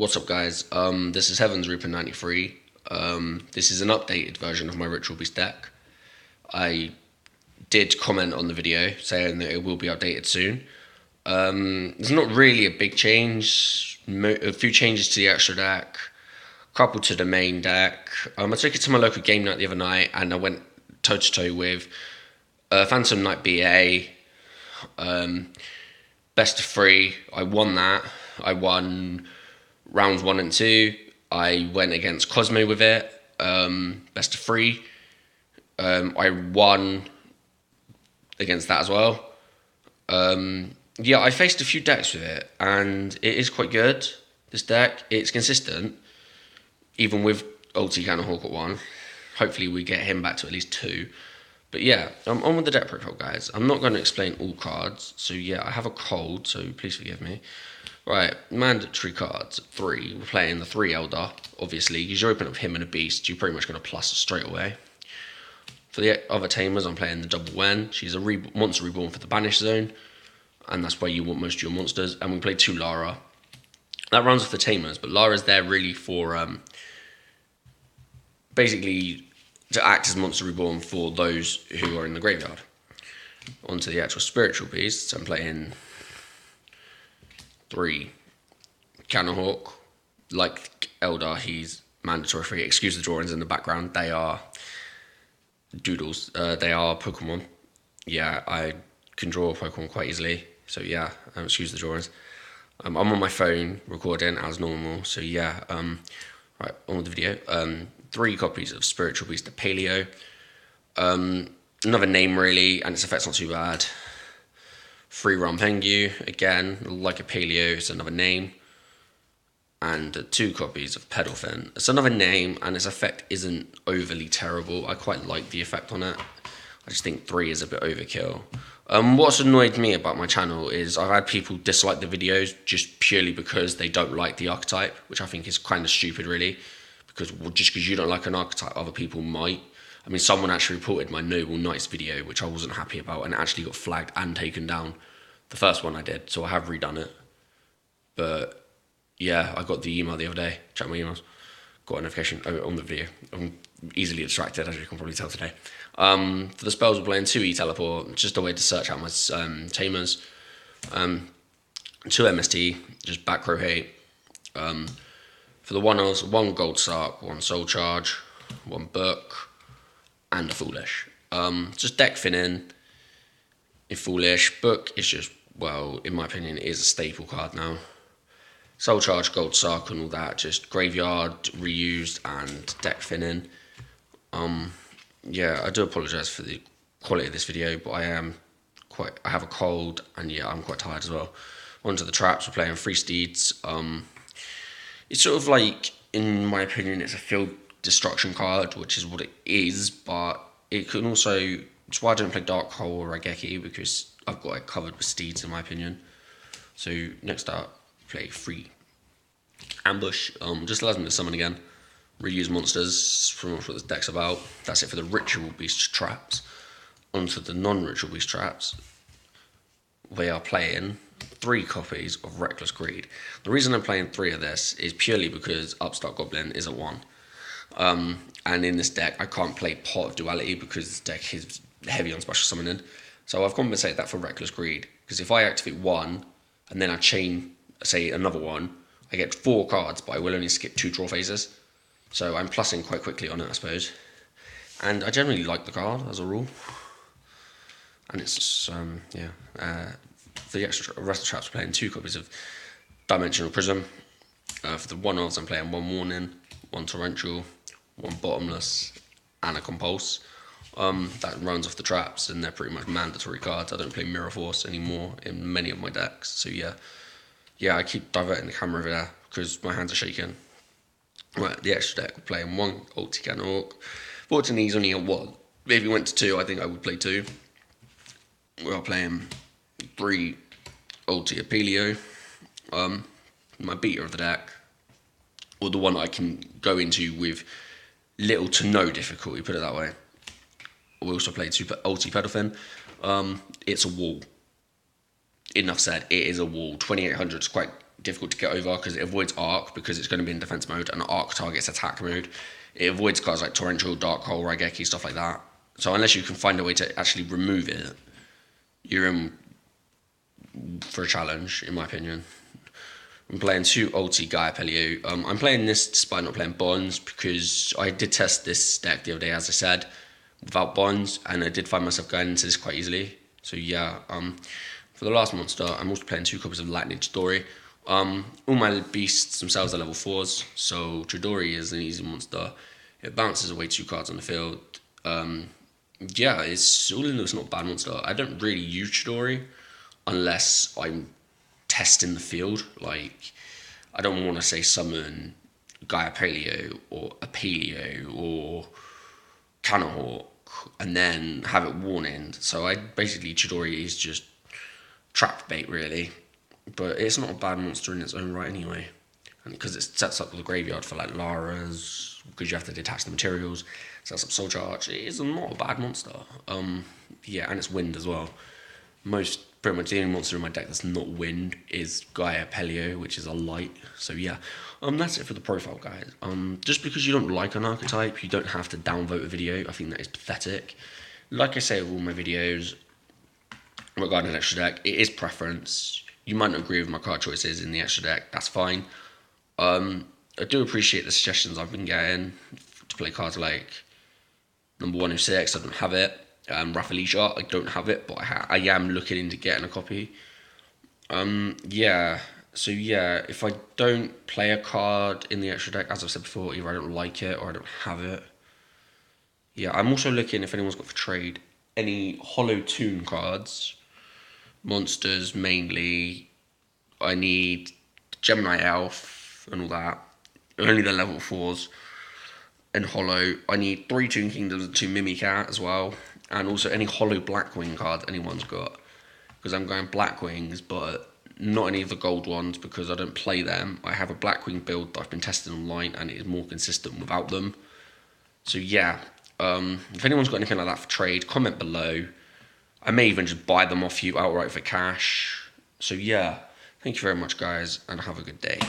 What's up, guys? This is Heaven's Reaper 93. This is an updated version of my Ritual Beast deck. I did comment on the video saying that it will be updated soon. There's not really a big change. A few changes to the extra deck, a couple to the main deck. I took it to my local game night the other night, and I went toe to toe with Phantom Knight BA. Best of 3. I won that. I won rounds 1 and 2. I went against Cosmo with it. Best of 3. I won against that as well. I faced a few decks with it, and it is quite good. This deck, it's consistent, even with ulti Cannon Hawk at 1. Hopefully we get him back to at least 2. But yeah, I'm on with the deck profile, guys. I'm not going to explain all cards, so yeah, I have a cold, so please forgive me. Right, mandatory cards, 3. We're playing the 3 Elder, obviously. Because you open up him and a Beast, you're pretty much going to plus straight away. For the other Tamers, I'm playing the Double Wen. She's a monster reborn for the Banished Zone, and that's where you want most of your monsters. And we play 2 Lara. That runs with the Tamers, but Lara's there really for, basically, to act as monster reborn for those who are in the graveyard. Onto the actual spiritual beasts, I'm playing 3 Cannon Hawk. Like Elder, he's mandatory free. Excuse the drawings in the background. They are doodles. They are Pokemon. Yeah, I can draw Pokemon quite easily. So yeah, excuse the drawings. I'm on my phone recording as normal. So yeah, right, on with the video. 3 copies of Spiritual Beast of Paleo. Another name really, and its effect's not too bad. 3 Rampengu, again, like a Paleo, it's another name. And 2 copies of Pedalfin. It's another name, and its effect isn't overly terrible. I quite like the effect on it. I just think 3 is a bit overkill. What's annoyed me about my channel is I've had people dislike the videos just purely because they don't like the archetype, which I think is kind of stupid, really. Because just because you don't like an archetype, other people might. I mean, someone actually reported my Noble Knights video, which I wasn't happy about, and it actually got flagged and taken down. The first one I did, so I have redone it. But yeah, I got the email the other day. Check my emails. Got a notification on the video. I'm easily distracted, as you can probably tell today. For the spells, we're playing 2 E-Teleport, just a way to search out my Tamers. 2 MST, just back row hate. For the 1 Gold Sark, 1 Soul Charge, 1 Book, and a Foolish. Just deck thinning. In Foolish, Book is just, well, in my opinion, it is a staple card now. Soul Charge, Gold Sark, and all that, just graveyard, reused, and deck thinning. Yeah, I do apologise for the quality of this video, but I have a cold, and yeah, I'm quite tired as well. Onto the traps, we're playing 3 Steeds. It's sort of like, in my opinion, it's a field destruction card, which is what it is, but it can also, it's why I don't play Dark Hole or Raigeki, because I've got it covered with Steeds, in my opinion. So, next up, play 3 Ambush. Just allows me to summon again. Reuse monsters, from what this deck's about. That's it for the Ritual Beast traps. Onto the non-Ritual Beast traps. We are playing 3 copies of Reckless Greed. The reason I'm playing 3 of this is purely because Upstart Goblin is a 1. And in this deck, I can't play Pot of Duality because this deck is heavy on special summoning. So I've compensated that for Reckless Greed. Because if I activate 1, and then I chain, say, another 1, I get 4 cards, but I will only skip 2 draw phases. So I'm plussing quite quickly on it, I suppose. And I generally like the card, as a rule. And it's, for the rest of the traps, we're playing 2 copies of Dimensional Prism. For the 1-offs, I'm playing 1 Warning, 1 Torrential, 1 Bottomless, and a Compulse. That runs off the traps, and they're pretty much mandatory cards. I don't play Mirror Force anymore in many of my decks. So yeah, I keep diverting the camera over there because my hands are shaking. Right, the extra deck, we're playing 1 Ulti Cannon Hawk. Fortunately, he's only at 1. If he went to 2, I think I would play 2. We are playing 3 Ulti Apelio. My beater of the deck, or the one I can go into with little to no difficulty, put it that way. We also play 2 Ulti Pedalfin. It's a wall. Enough said, it is a wall. 2800 is quite difficult to get over because it avoids arc because it's going to be in defense mode, and arc targets attack mode. It avoids cards like Torrential, Dark Hole, Raigeki, stuff like that. So unless you can find a way to actually remove it, you're in for a challenge, in my opinion. I'm playing 2 ulti Gaia Pelio. I'm playing this despite not playing Bonds because I did test this deck the other day, as I said, without Bonds, and I did find myself going into this quite easily. So yeah, for the last monster, I'm also playing 2 copies of Lightning Chidori. All my beasts themselves are level 4s, so Chidori is an easy monster. It bounces away 2 cards on the field. Yeah, it's all in all, it's not a bad monster. I don't really use Chidori unless I'm testing the field. Like, I don't want to say summon Gaia Paleo or a Paleo or Canahawk and then have it warning. So I basically, Chidori is just trap bait really, but it's not a bad monster in its own right anyway. And because it sets up the graveyard for like Lara's, because you have to detach the materials, sets up Soul Charge. It is not a bad monster. Yeah, and it's wind as well. Pretty much the only monster in my deck that's not wind is Gaia Pelio, which is a light. So yeah, that's it for the profile, guys. Just because you don't like an archetype, you don't have to downvote a video. I think that is pathetic. Like I say with all my videos regarding extra deck, it is preference. You might not agree with my card choices in the extra deck. That's fine. I do appreciate the suggestions I've been getting to play cards like number 106. I don't have it. Raffalisha, I don't have it, but I am looking into getting a copy. Yeah. So yeah, if I don't play a card in the extra deck, as I've said before, either I don't like it or I don't have it. Yeah, I'm also looking if anyone's got for trade any Hollow Tune cards, monsters mainly. I need Gemini Elf and all that. Only the level 4s. And Hollow. I need 3 Toon Kingdoms and 2 Mimicat as well. And also any Hollow Blackwing cards anyone's got. Because I'm going Blackwings, but not any of the gold ones because I don't play them. I have a Blackwing build that I've been testing online and it is more consistent without them. So yeah, if anyone's got anything like that for trade, comment below. I may even just buy them off you outright for cash. So yeah, thank you very much guys and have a good day.